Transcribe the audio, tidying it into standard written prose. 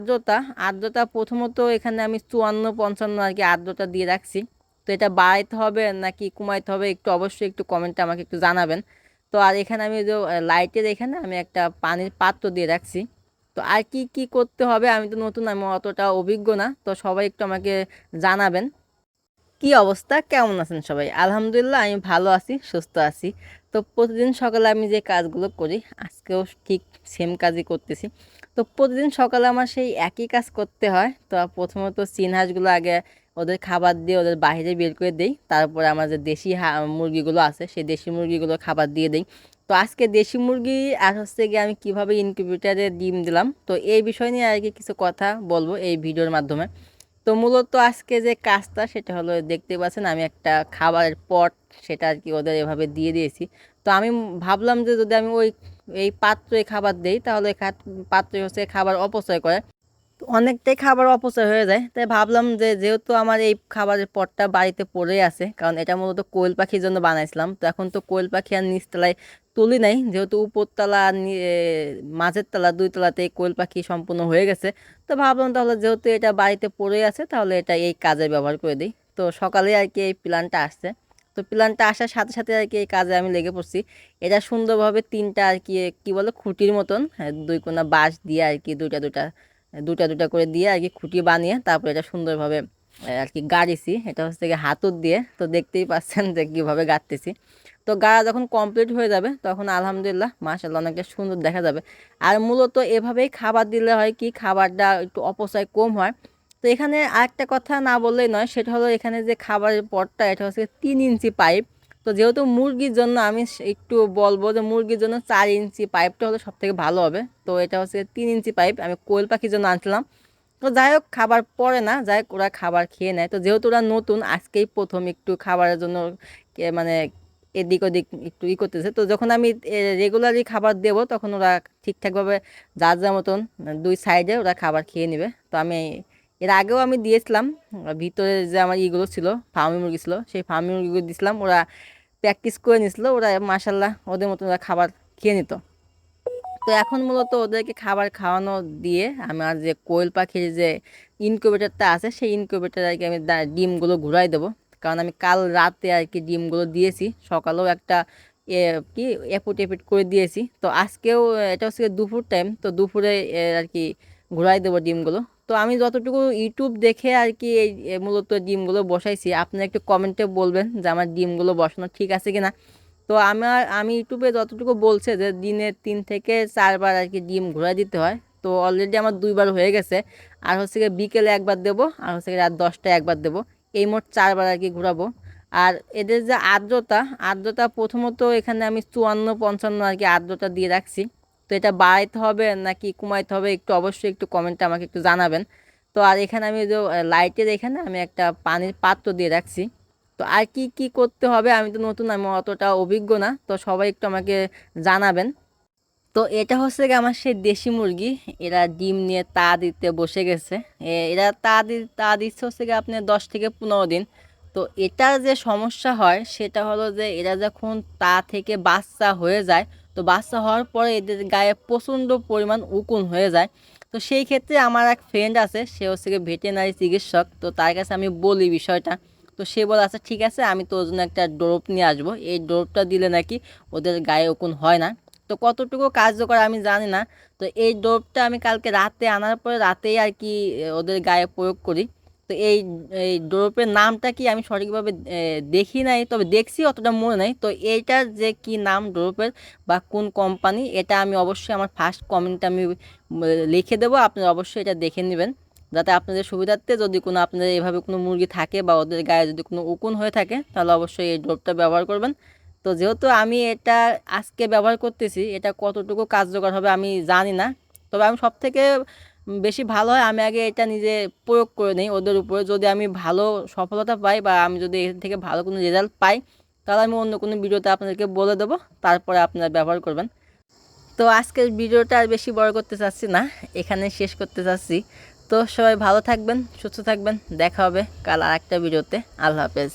আর্দ্রতা আর্দ্রতা প্রথমত এখানে আমি 54-55 আর কি আর্দ্রতা দিয়ে রাখছি। তো এটা বাড়াইতে হবে নাকি কমাইতে হবে একটু অবশ্যই একটু কমেন্টে আমাকে একটু জানাবেন। তো আর এখানে আমি যে লাইটের এখানে আমি একটা পানির পাত্র দিয়ে রাখছি। তো আর কি কি করতে হবে, আমি তো নতুন, আমি অতটা অভিজ্ঞ না, তো সবাই একটু আমাকে জানাবেন। কি অবস্থা, কেমন আছেন সবাই? আলহামদুলিল্লাহ আমি ভালো আছি, সুস্থ আছি। তো প্রতিদিন সকালে আমি যে কাজগুলো করি আজকেও ঠিক সেম কাজই করতেছি। তো প্রতিদিন সকালে আমার সেই একই কাজ করতে হয়। তো প্রথমত চীন হাঁসগুলো আগে ওদের খাবার দিয়ে ওদের বাইরে বের করে দেই, তারপরে আমার যে দেশি মুরগিগুলো আছে সেই দেশি মুরগিগুলো খাবার দিয়ে দেই। তো আজকে দেশি মুরগি আর হচ্ছে গিয়ে আমি কিভাবে ইনকিউবেটারে ডিম দিলাম, তো এই বিষয় নিয়ে আর কি কিছু কথা বলবো এই ভিডিওর মাধ্যমে। তো মূলত আজকে যে কাজটা সেটা হলো, দেখতে পাচ্ছেন আমি একটা খাবারের পট সেটা আর কি ওদের এভাবে দিয়ে দিয়েছি। তো আমি ভাবলাম যে যদি আমি এই পাত্রে খাবার দেই তাহলে পাত্রে হচ্ছে খাবার অপচয় করে, তো অনেকটাই খাবার অপচয় হয়ে যায়। তাই ভাবলাম যে যেহেতু আমার এই খাবারের পটটা বাড়িতে পড়ে আছে, কারণ এটা মূলত কোয়েল পাখির জন্য বানাইছিলাম, তো এখন তো কোয়েল পাখি আর নিচতলায় তুলি নাই, যেহেতু উপরতলা আর মাঝের তলা দুই তলাতে কোয়েল পাখি সম্পূর্ণ হয়ে গেছে। তো ভাবলাম তাহলে যেহেতু এটা বাড়িতে পড়ে আছে তাহলে এটা এই কাজে ব্যবহার করে দিই। তো সকালে আর কি এই প্ল্যানটা আসছে। তো প্ল্যানটা আসার সাথে সাথে আর কি এই কাজে আমি লেগে পড়ছি। এটা সুন্দরভাবে তিনটা আর কি কি বলে খুঁটির মতন, হ্যাঁ, দুই কোনা বাঁশ দিয়ে আর কি দুইটা দুইটা দুটা দুটা করে দিয়ে আর কি খুঁটি বানিয়ে তারপর এটা সুন্দরভাবে আর কি গাড়িছি। এটা হচ্ছে কি হাতুর দিয়ে, তো দেখতেই পাচ্ছেন যে কীভাবে গাড়তেছি। তো গাড়া যখন কমপ্লিট হয়ে যাবে তখন আলহামদুলিল্লাহ মাশাআল্লাহ অনেকটা সুন্দর দেখা যাবে। আর মূলত এভাবেই খাবার দিলে হয় কি খাবারটা একটু অপচয় কম হয়। তো এখানে আরেকটা কথা না বললেই নয়, সেটা হলো এখানে যে খাবারের পটটা এটা হচ্ছে 3 ইঞ্চি পাইপ। তো যেহেতু মুরগির জন্য আমি একটু বলবো যে মুরগির জন্য 4 ইঞ্চি পাইপটা হলে সব থেকে ভালো হবে। তো এটা হচ্ছে 3 ইঞ্চি পাইপ আমি কোয়েল পাখির জন্য আনছিলাম। তো যাই হোক খাবার পড়ে না, যাই হোক ওরা খাবার খেয়ে নেয়। তো যেহেতু ওরা নতুন আজকেই প্রথম একটু খাবারের জন্য মানে এদিক ওদিক একটু করতেছে, তো যখন আমি রেগুলারলি খাবার দেবো তখন ওরা ঠিকঠাকভাবে যার যার মতন দুই সাইডে ওরা খাবার খেয়ে নেবে। তো আমি এর আগেও আমি দিয়েছিলাম, ভিতরে যে আমার ইগুলো ছিল ফার্মি মুরগি ছিল সেই ফার্মি মুরগিগুলো দিয়েছিলাম, ওরা প্র্যাকটিস করে নিছিল, ওরা মাসাল্লাহ ওদের মতন ওরা খাবার খেয়ে নিত। তো এখন মূলত ওদেরকে খাবার খাওয়ানো দিয়ে আমার যে কোয়েল পাখির যে ইনকিউবেটরটা আছে সেই ইনকিউবেটার আর কি আমি ডিমগুলো ঘুরাই দেবো। কারণ আমি কাল রাতে আর কি ডিমগুলো দিয়েছি, সকালেও একটা এ কি এপুট এপিট করে দিয়েছি। তো আজকেও এটা হচ্ছে দুপুর টাইম, তো দুপুরে আর কি ঘুরাই দেবো ডিমগুলো। তো আমি যতটুকু ইউটিউব দেখে আর কি এই মূলত ডিমগুলো বসাইছি, আপনারা একটু কমেন্টে বলবেন যে আমার ডিমগুলো বসানো ঠিক আছে কিনা। তো আমি ইউটিউবে যতটুকু বলছে যে দিনে 3 থেকে 4 বার আর কি ডিম ঘোরা দিতে হয়। তো অলরেডি আমার 2 বার হয়ে গেছে। আর হচ্ছে গিয়ে বিকেলে একবার দেবো, আর হচ্ছে গিয়ে রাত 10টায় একবার দেবো। এই মোট 4 বার আর কি ঘোরাবো। আর এদের যে আর্দ্রতা আর্দ্রতা প্রথমত এখানে আমি 54-55 আর কি আর্দ্রতা দিয়ে রাখছি। তো এটা বাড়াইতে হবে নাকি কমাইতে হবে একটু অবশ্যই একটু কমেন্টে আমাকে একটু জানাবেন। তো আর এখানে আমি যে লাইটের এখানে আমি একটা পানির পাত্র দিয়ে রাখছি। তো আর কি কি করতে হবে, আমি তো নতুন, আমি অতটা অভিজ্ঞ না, তো সবাই একটু আমাকে জানাবেন। তো এটা হচ্ছে গিয়ে আমার সেই দেশি মুরগি, এরা ডিম নিয়ে তা দিতে বসে গেছে। এরা তা দিচ্ছে হচ্ছে গিয়ে আপনি 10 থেকে 15 দিন। তো এটার যে সমস্যা হয় সেটা হলো যে এরা যখন তা থেকে বাচ্চা হয়ে যায়, তো বাচ্চা হওয়ার পরে এদের গায়ে প্রচণ্ড পরিমাণ উকুন হয়ে যায়। তো সেই ক্ষেত্রে আমার এক ফ্রেন্ড আছে, সে হচ্ছে গিয়ে ভেটেরিনারি চিকিৎসক, তো তার কাছে আমি বলি বিষয়টা। তো সে বলে আচ্ছা ঠিক আছে আমি তোর জন্য একটা ড্রপ নিয়ে আসবো, এই ড্রপটা দিলে নাকি ওদের গায়ে উকুন হয় না। তো কতটুকু কার্যকর আমি জানি না। তো এই ডোপটা আমি কালকে রাতে আনার পরে রাতেই আর কি ওদের গায়ে প্রয়োগ করি। তো এই ডোপের নামটা কি আমি সঠিকভাবে দেখি নাই, তবে দেখছি অতটা মনে নাই। তো এইটার যে কি নাম ডোপের বা কোন কোম্পানি, এটা আমি অবশ্যই আমার ফার্স্ট কমেন্টে আমি লিখে দেবো, আপনারা অবশ্যই এটা দেখে নেবেন, যাতে আপনাদের সুবিধার্থে যদি কোনো আপনাদের এভাবে কোনো মুরগি থাকে বা ওদের গায়ে যদি কোনো উকুন হয়ে থাকে তাহলে অবশ্যই এই ড্রপটা ব্যবহার করবেন। তো যেহেতু আমি এটা আজকে ব্যবহার করতেছি, এটা কতটুকু কার্যকর হবে আমি জানি না। তবে আমি সব থেকে বেশি ভালো হয় আমি আগে এটা নিজে প্রয়োগ করে নিই ওদের উপরে, যদি আমি ভালো সফলতা পাই বা আমি যদি এর থেকে ভালো কোনো রেজাল্ট পাই তাহলে আমি অন্য কোনো ভিডিওতে আপনাদেরকে বলে দেবো, তারপরে আপনারা ব্যবহার করবেন। তো আজকের ভিডিওটা আর বেশি বড় করতে চাচ্ছি না, এখানে শেষ করতে চাচ্ছি। তো সবাই ভালো থাকবেন, সুস্থ থাকবেন, দেখা হবে কাল আর একটা ভিডিওতে। আল্লাহ হাফেজ।